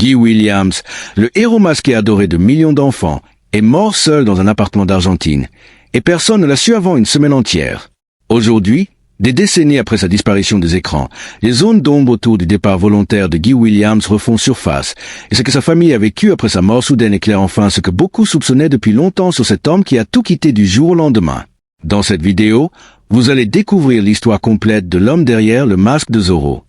Guy Williams, le héros masqué adoré de millions d'enfants, est mort seul dans un appartement d'Argentine, et personne ne l'a su avant une semaine entière. Aujourd'hui, des décennies après sa disparition des écrans, les zones d'ombre autour du départ volontaire de Guy Williams refont surface, et ce que sa famille a vécu après sa mort soudaine éclaire enfin ce que beaucoup soupçonnaient depuis longtemps sur cet homme qui a tout quitté du jour au lendemain. Dans cette vidéo, vous allez découvrir l'histoire complète de l'homme derrière le masque de Zorro.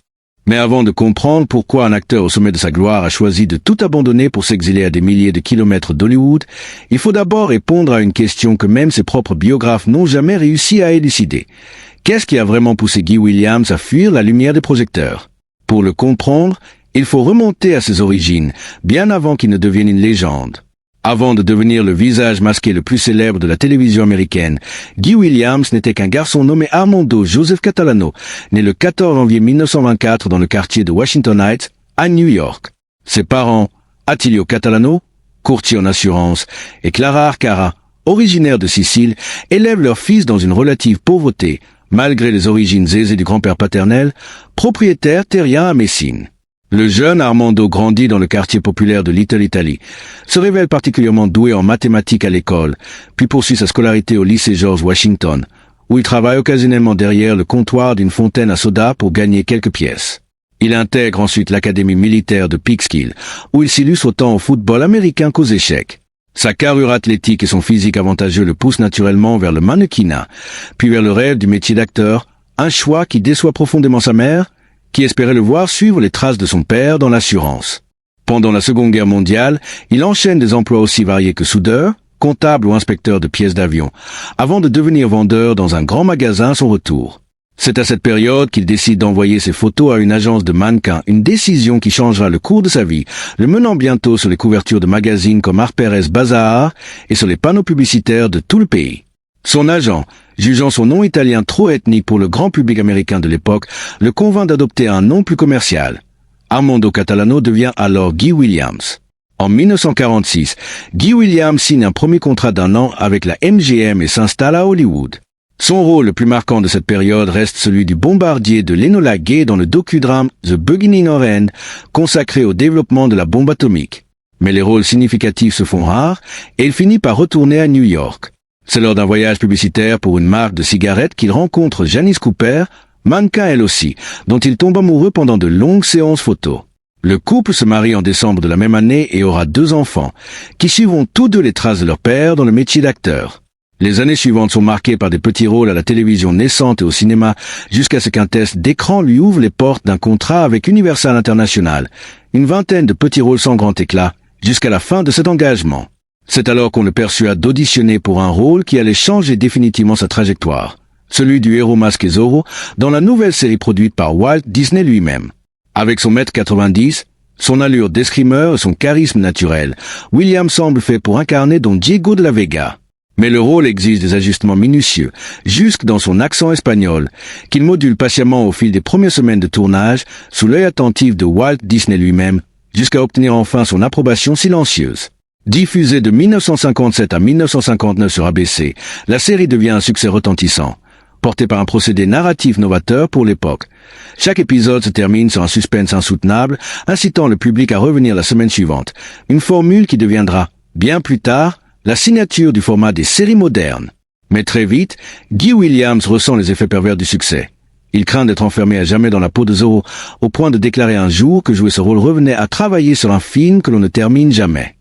Mais avant de comprendre pourquoi un acteur au sommet de sa gloire a choisi de tout abandonner pour s'exiler à des milliers de kilomètres d'Hollywood, il faut d'abord répondre à une question que même ses propres biographes n'ont jamais réussi à élucider. Qu'est-ce qui a vraiment poussé Guy Williams à fuir la lumière des projecteurs? Pour le comprendre, il faut remonter à ses origines, bien avant qu'il ne devienne une légende. Avant de devenir le visage masqué le plus célèbre de la télévision américaine, Guy Williams n'était qu'un garçon nommé Armando Joseph Catalano, né le 14 janvier 1924 dans le quartier de Washington Heights, à New York. Ses parents, Attilio Catalano, courtier en assurance, et Clara Arcara, originaire de Sicile, élèvent leur fils dans une relative pauvreté, malgré les origines aisées du grand-père paternel, propriétaire terrien à Messine. Le jeune Armando grandit dans le quartier populaire de Little Italy, se révèle particulièrement doué en mathématiques à l'école, puis poursuit sa scolarité au lycée George Washington, où il travaille occasionnellement derrière le comptoir d'une fontaine à soda pour gagner quelques pièces. Il intègre ensuite l'académie militaire de Peekskill, où il s'illustre autant au football américain qu'aux échecs. Sa carrure athlétique et son physique avantageux le poussent naturellement vers le mannequinat, puis vers le rêve du métier d'acteur, un choix qui déçoit profondément sa mère, qui espérait le voir suivre les traces de son père dans l'assurance. Pendant la Seconde Guerre mondiale, il enchaîne des emplois aussi variés que soudeur, comptable ou inspecteur de pièces d'avion, avant de devenir vendeur dans un grand magasin à son retour. C'est à cette période qu'il décide d'envoyer ses photos à une agence de mannequins, une décision qui changera le cours de sa vie, le menant bientôt sur les couvertures de magazines comme Harper's Bazaar et sur les panneaux publicitaires de tout le pays. Son agent, jugeant son nom italien trop ethnique pour le grand public américain de l'époque, le convainc d'adopter un nom plus commercial. Armando Catalano devient alors Guy Williams. En 1946, Guy Williams signe un premier contrat d'1 an avec la MGM et s'installe à Hollywood. Son rôle le plus marquant de cette période reste celui du bombardier de l'Enola Gay dans le docudrame The Beginning of End, consacré au développement de la bombe atomique. Mais les rôles significatifs se font rares et il finit par retourner à New York. C'est lors d'un voyage publicitaire pour une marque de cigarettes qu'il rencontre Janice Cooper, mannequin elle aussi, dont il tombe amoureux pendant de longues séances photos. Le couple se marie en décembre de la même année et aura 2 enfants, qui suivront tous deux les traces de leur père dans le métier d'acteur. Les années suivantes sont marquées par des petits rôles à la télévision naissante et au cinéma, jusqu'à ce qu'un test d'écran lui ouvre les portes d'un contrat avec Universal International, une vingtaine de petits rôles sans grand éclat, jusqu'à la fin de cet engagement. C'est alors qu'on le persuade d'auditionner pour un rôle qui allait changer définitivement sa trajectoire, celui du héros masqué Zorro dans la nouvelle série produite par Walt Disney lui-même. Avec son 1m90, son allure d'escrimeur et son charisme naturel, Williams semble fait pour incarner Don Diego de la Vega. Mais le rôle exige des ajustements minutieux, jusque dans son accent espagnol, qu'il module patiemment au fil des premières semaines de tournage, sous l'œil attentif de Walt Disney lui-même, jusqu'à obtenir enfin son approbation silencieuse. Diffusée de 1957 à 1959 sur ABC, la série devient un succès retentissant, porté par un procédé narratif novateur pour l'époque. Chaque épisode se termine sur un suspense insoutenable, incitant le public à revenir la semaine suivante, une formule qui deviendra, bien plus tard, la signature du format des séries modernes. Mais très vite, Guy Williams ressent les effets pervers du succès. Il craint d'être enfermé à jamais dans la peau de Zorro, au point de déclarer un jour que jouer ce rôle revenait à travailler sur un film que l'on ne termine jamais.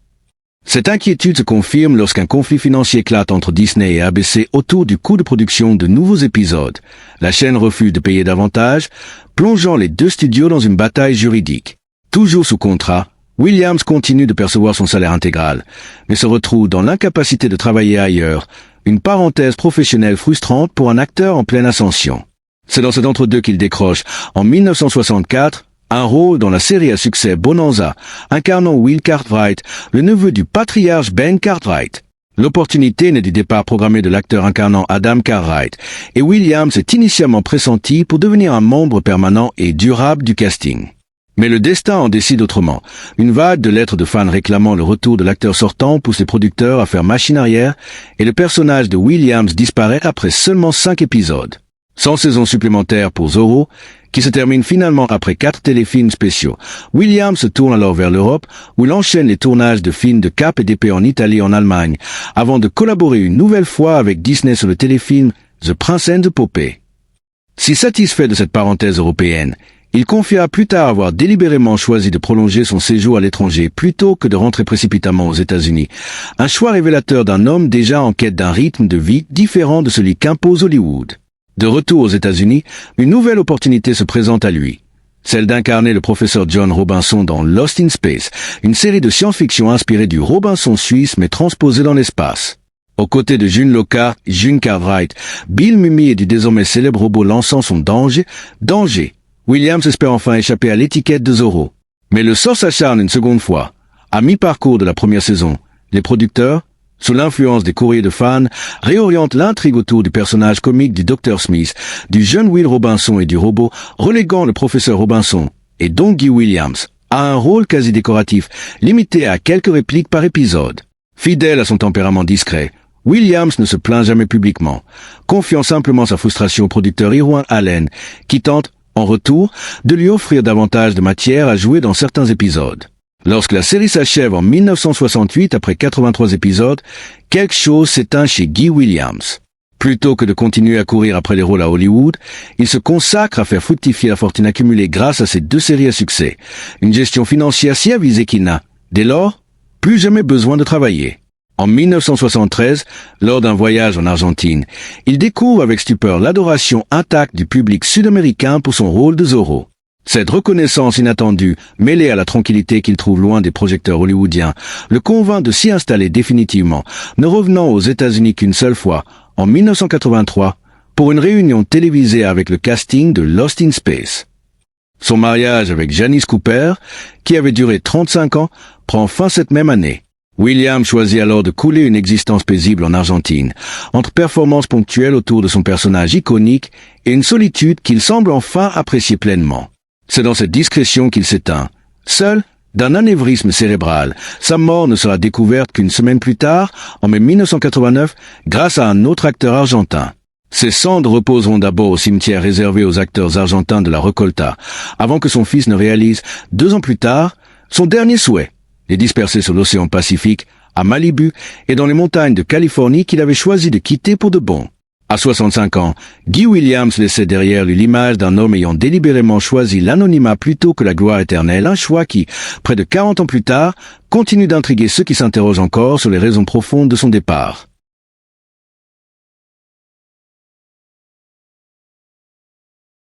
Cette inquiétude se confirme lorsqu'un conflit financier éclate entre Disney et ABC autour du coût de production de nouveaux épisodes. La chaîne refuse de payer davantage, plongeant les 2 studios dans une bataille juridique. Toujours sous contrat, Williams continue de percevoir son salaire intégral, mais se retrouve dans l'incapacité de travailler ailleurs, une parenthèse professionnelle frustrante pour un acteur en pleine ascension. C'est dans cet entre-deux qu'il décroche, en 1964, un rôle dans la série à succès Bonanza, incarnant Will Cartwright, le neveu du patriarche Ben Cartwright. L'opportunité naît du départ programmé de l'acteur incarnant Adam Cartwright, et Williams est initialement pressenti pour devenir un membre permanent et durable du casting. Mais le destin en décide autrement. Une vague de lettres de fans réclamant le retour de l'acteur sortant pousse les producteurs à faire machine arrière, et le personnage de Williams disparaît après seulement 5 épisodes. Sans saison supplémentaire pour Zorro, qui se termine finalement après 4 téléfilms spéciaux. Williams se tourne alors vers l'Europe, où il enchaîne les tournages de films de cap et d'épée en Italie et en Allemagne, avant de collaborer une nouvelle fois avec Disney sur le téléfilm The Prince and the Poppy. Si satisfait de cette parenthèse européenne, il confia plus tard avoir délibérément choisi de prolonger son séjour à l'étranger plutôt que de rentrer précipitamment aux États-Unis. Un choix révélateur d'un homme déjà en quête d'un rythme de vie différent de celui qu'impose Hollywood. De retour aux États-Unis, une nouvelle opportunité se présente à lui. Celle d'incarner le professeur John Robinson dans Lost in Space, une série de science-fiction inspirée du Robinson suisse mais transposée dans l'espace. Aux côtés de June Lockhart et June Cartwright, Bill Mumy et du désormais célèbre robot lançant son Danger, Williams espère enfin échapper à l'étiquette de Zorro. Mais le sort s'acharne une seconde fois. À mi-parcours de la première saison, les producteurs, sous l'influence des courriers de fans, réorientent l'intrigue autour du personnage comique du Dr. Smith, du jeune Will Robinson et du robot, reléguant le professeur Robinson et donc Guy Williams à un rôle quasi décoratif, limité à quelques répliques par épisode. Fidèle à son tempérament discret, Williams ne se plaint jamais publiquement, confiant simplement sa frustration au producteur Irwin Allen, qui tente, en retour, de lui offrir davantage de matière à jouer dans certains épisodes. Lorsque la série s'achève en 1968 après 83 épisodes, quelque chose s'éteint chez Guy Williams. Plutôt que de continuer à courir après les rôles à Hollywood, il se consacre à faire fructifier la fortune accumulée grâce à ses 2 séries à succès. Une gestion financière si avisée qu'il n'a, dès lors, plus jamais besoin de travailler. En 1973, lors d'un voyage en Argentine, il découvre avec stupeur l'adoration intacte du public sud-américain pour son rôle de Zorro. Cette reconnaissance inattendue, mêlée à la tranquillité qu'il trouve loin des projecteurs hollywoodiens, le convainc de s'y installer définitivement, ne revenant aux États-Unis qu'une seule fois, en 1983, pour une réunion télévisée avec le casting de Lost in Space. Son mariage avec Janice Cooper, qui avait duré 35 ans, prend fin cette même année. Williams choisit alors de couler une existence paisible en Argentine, entre performances ponctuelles autour de son personnage iconique et une solitude qu'il semble enfin apprécier pleinement. C'est dans cette discrétion qu'il s'éteint. Seul, d'un anévrisme cérébral, sa mort ne sera découverte qu'une semaine plus tard, en mai 1989, grâce à un autre acteur argentin. Ses cendres reposeront d'abord au cimetière réservé aux acteurs argentins de la Recolta, avant que son fils ne réalise, 2 ans plus tard, son dernier souhait, les disperser sur l'océan Pacifique, à Malibu et dans les montagnes de Californie qu'il avait choisi de quitter pour de bon. À 65 ans, Guy Williams laissait derrière lui l'image d'un homme ayant délibérément choisi l'anonymat plutôt que la gloire éternelle, un choix qui, près de 40 ans plus tard, continue d'intriguer ceux qui s'interrogent encore sur les raisons profondes de son départ.